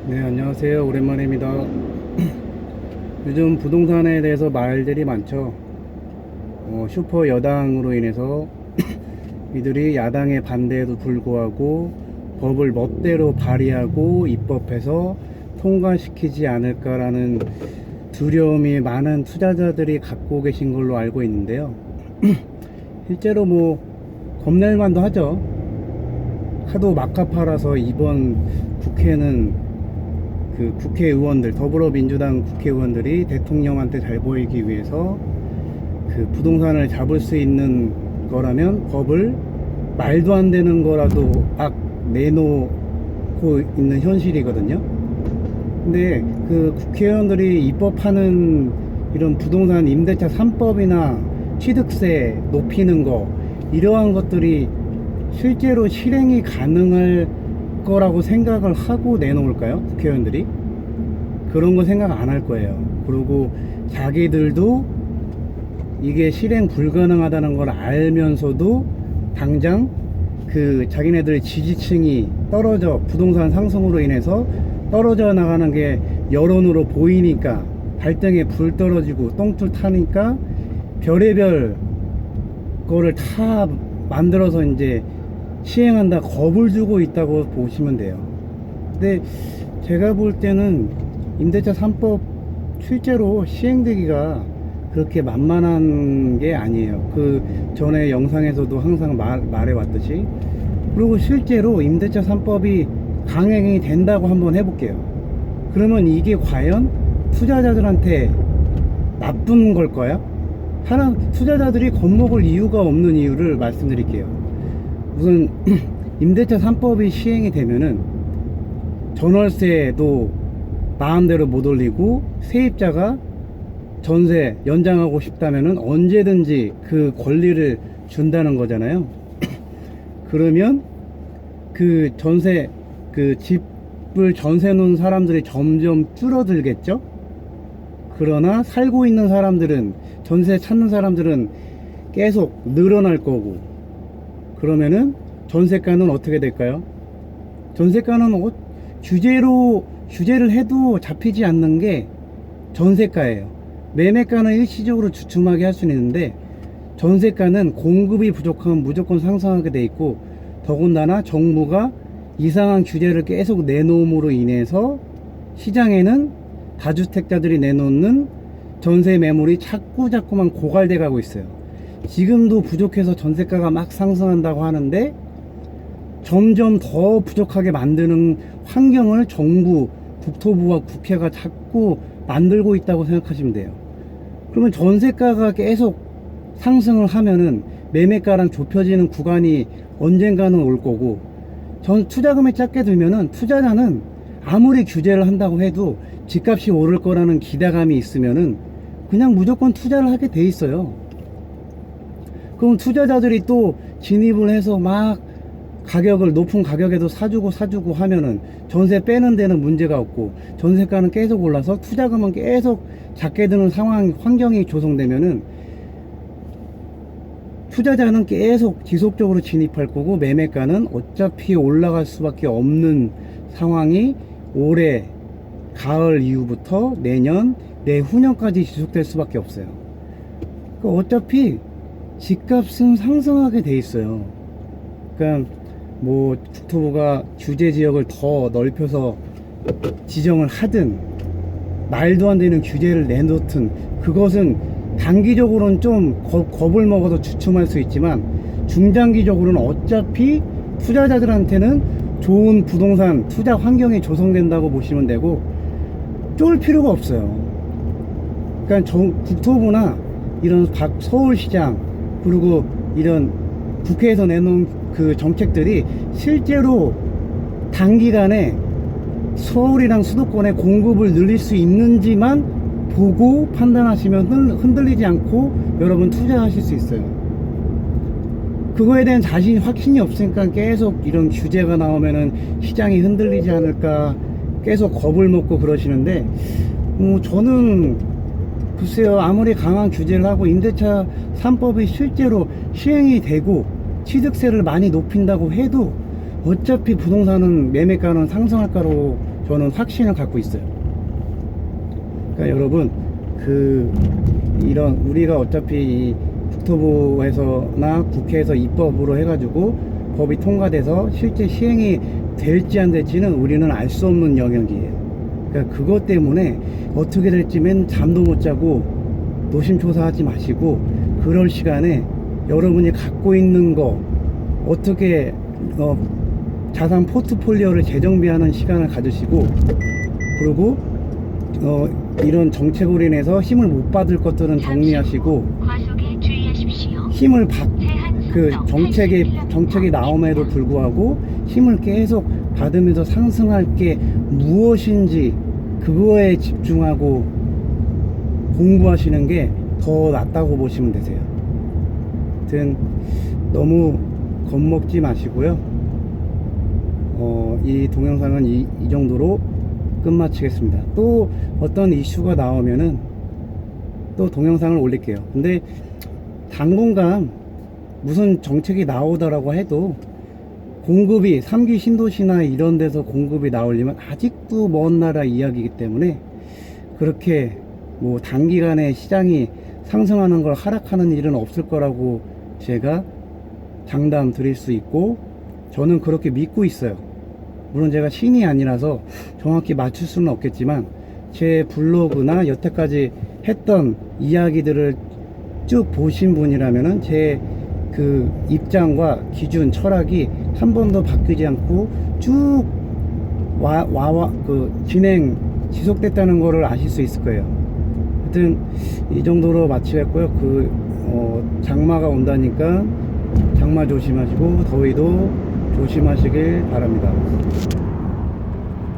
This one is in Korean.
네, 안녕하세요. 오랜만입니다. 요즘 부동산에 대해서 말들이 많죠. 슈퍼 여당으로 인해서 이들이 야당의 반대에도 불구하고 법을 멋대로 발의하고 입법해서 통과시키지 않을까라는 두려움이 많은 투자자들이 갖고 계신 걸로 알고 있는데요. 실제로 겁낼 만도 하죠. 하도 막가팔아서 이번 국회는 그 국회의원들, 더불어민주당 국회의원들이 대통령한테 잘 보이기 위해서 그 부동산을 잡을 수 있는 거라면 법을 말도 안 되는 거라도 막 내놓고 있는 현실이거든요. 근데 그 국회의원들이 입법하는 이런 부동산 임대차 3법이나 취득세 높이는 거, 이러한 것들이 실제로 실행이 가능할 거라고 생각을 하고 내놓을까요? 국회의원들이? 그런 거 생각 안 할 거예요. 그리고 자기들도 이게 실행 불가능하다는 걸 알면서도 당장 그 자기네들 지지층이 떨어져, 부동산 상승으로 인해서 떨어져 나가는 게 여론으로 보이니까 발등에 불 떨어지고 똥줄 타니까 별의별 거를 다 만들어서 이제 시행한다, 겁을 주고 있다고 보시면 돼요. 근데 제가 볼 때는 임대차 3법 실제로 시행되기가 그렇게 만만한 게 아니에요. 그 전에 영상에서도 항상 말해왔듯이. 그리고 실제로 임대차 3법이 강행이 된다고 한번 해볼게요. 그러면 이게 과연 투자자들한테 나쁜 걸까요? 투자자들이 겁먹을 이유가 없는 이유를 말씀드릴게요. 우선 임대차 3법이 시행이 되면은 전월세도 마음대로 못 올리고 세입자가 전세 연장하고 싶다면은 언제든지 그 권리를 준다는 거잖아요. 그러면 그 전세, 그 집을 전세 놓은 사람들이 점점 줄어들겠죠? 그러나 살고 있는 사람들은, 전세 찾는 사람들은 계속 늘어날 거고, 그러면은 전세가는 어떻게 될까요? 전세가는 규제를 해도 잡히지 않는 게 전세가예요. 매매가는 일시적으로 주춤하게 할 수는 있는데 전세가는 공급이 부족하면 무조건 상승하게 돼 있고, 더군다나 정부가 이상한 규제를 계속 내놓음으로 인해서 시장에는 다주택자들이 내놓는 전세 매물이 자꾸만 고갈돼 가고 있어요. 지금도 부족해서 전세가가 막 상승한다고 하는데 점점 더 부족하게 만드는 환경을 정부, 국토부와 국회가 자꾸 만들고 있다고 생각하시면 돼요. 그러면 전세가가 계속 상승을 하면은 매매가랑 좁혀지는 구간이 언젠가는 올 거고, 투자금이 작게 들면은 투자자는 아무리 규제를 한다고 해도 집값이 오를 거라는 기대감이 있으면은 그냥 무조건 투자를 하게 돼 있어요. 그럼 투자자들이 또 진입을 해서 막 가격을 높은 가격에도 사주고 하면은 전세 빼는 데는 문제가 없고 전세가는 계속 올라서 투자금은 계속 작게 드는 환경이 조성되면은 투자자는 계속 지속적으로 진입할 거고 매매가는 어차피 올라갈 수밖에 없는 상황이 올해 가을 이후부터 내년, 내후년까지 지속될 수밖에 없어요. 그러니까 어차피 집값은 상승하게 돼 있어요. 그러니까 국토부가 규제 지역을 더 넓혀서 지정을 하든 말도 안 되는 규제를 내놓든, 그것은 단기적으로는 좀 겁을 먹어서 주춤할 수 있지만 중장기적으로는 어차피 투자자들한테는 좋은 부동산 투자 환경이 조성된다고 보시면 되고 쫄 필요가 없어요. 그러니까 국토부나 이런 서울시장, 그리고 이런 국회에서 내놓은 그 정책들이 실제로 단기간에 서울이랑 수도권의 공급을 늘릴 수 있는지만 보고 판단하시면 흔들리지 않고 여러분 투자하실 수 있어요. 그거에 대한 확신이 없으니까 계속 이런 규제가 나오면은 시장이 흔들리지 않을까 계속 겁을 먹고 그러시는데, 저는 글쎄요, 아무리 강한 규제를 하고 임대차 3법이 실제로 시행이 되고 취득세를 많이 높인다고 해도 어차피 부동산은 매매가는 상승할 거로 저는 확신을 갖고 있어요. 그러니까 여러분, 이런 우리가 어차피 이 국토부에서나 국회에서 입법으로 해가지고 법이 통과돼서 실제 시행이 될지 안 될지는 우리는 알 수 없는 영역이에요. 그러니까 그것 때문에 어떻게 될지면 잠도 못 자고 노심초사하지 마시고, 그럴 시간에 여러분이 갖고 있는 거 어떻게 자산 포트폴리오를 재정비하는 시간을 가지시고, 그리고 이런 정책으로 인해서 힘을 못 받을 것들은 정리하시고, 과속에 주의하십시오. 힘을 정책이 나옴에도 불구하고 힘을 계속 받으면서 상승할 게 무엇인지 그거에 집중하고 공부하시는 게 더 낫다고 보시면 되세요. 하여튼 너무 겁먹지 마시고요. 이 동영상은 이 정도로 끝마치겠습니다. 또 어떤 이슈가 나오면은 또 동영상을 올릴게요. 근데 당분간 무슨 정책이 나오더라고 해도 공급이 3기 신도시나 이런 데서 공급이 나오려면 아직도 먼 나라 이야기이기 때문에 그렇게 뭐 단기간에 시장이 상승하는 걸 하락하는 일은 없을 거라고 제가 장담 드릴 수 있고, 저는 그렇게 믿고 있어요. 물론 제가 신이 아니라서 정확히 맞출 수는 없겠지만 제 블로그나 여태까지 했던 이야기들을 쭉 보신 분이라면은 제 그 입장과 기준, 철학이 한 번도 바뀌지 않고 쭉 지속됐다는 거를 아실 수 있을 거예요. 하여튼 이 정도로 마치겠고요. 장마가 온다니까 장마 조심하시고 더위도 조심하시길 바랍니다.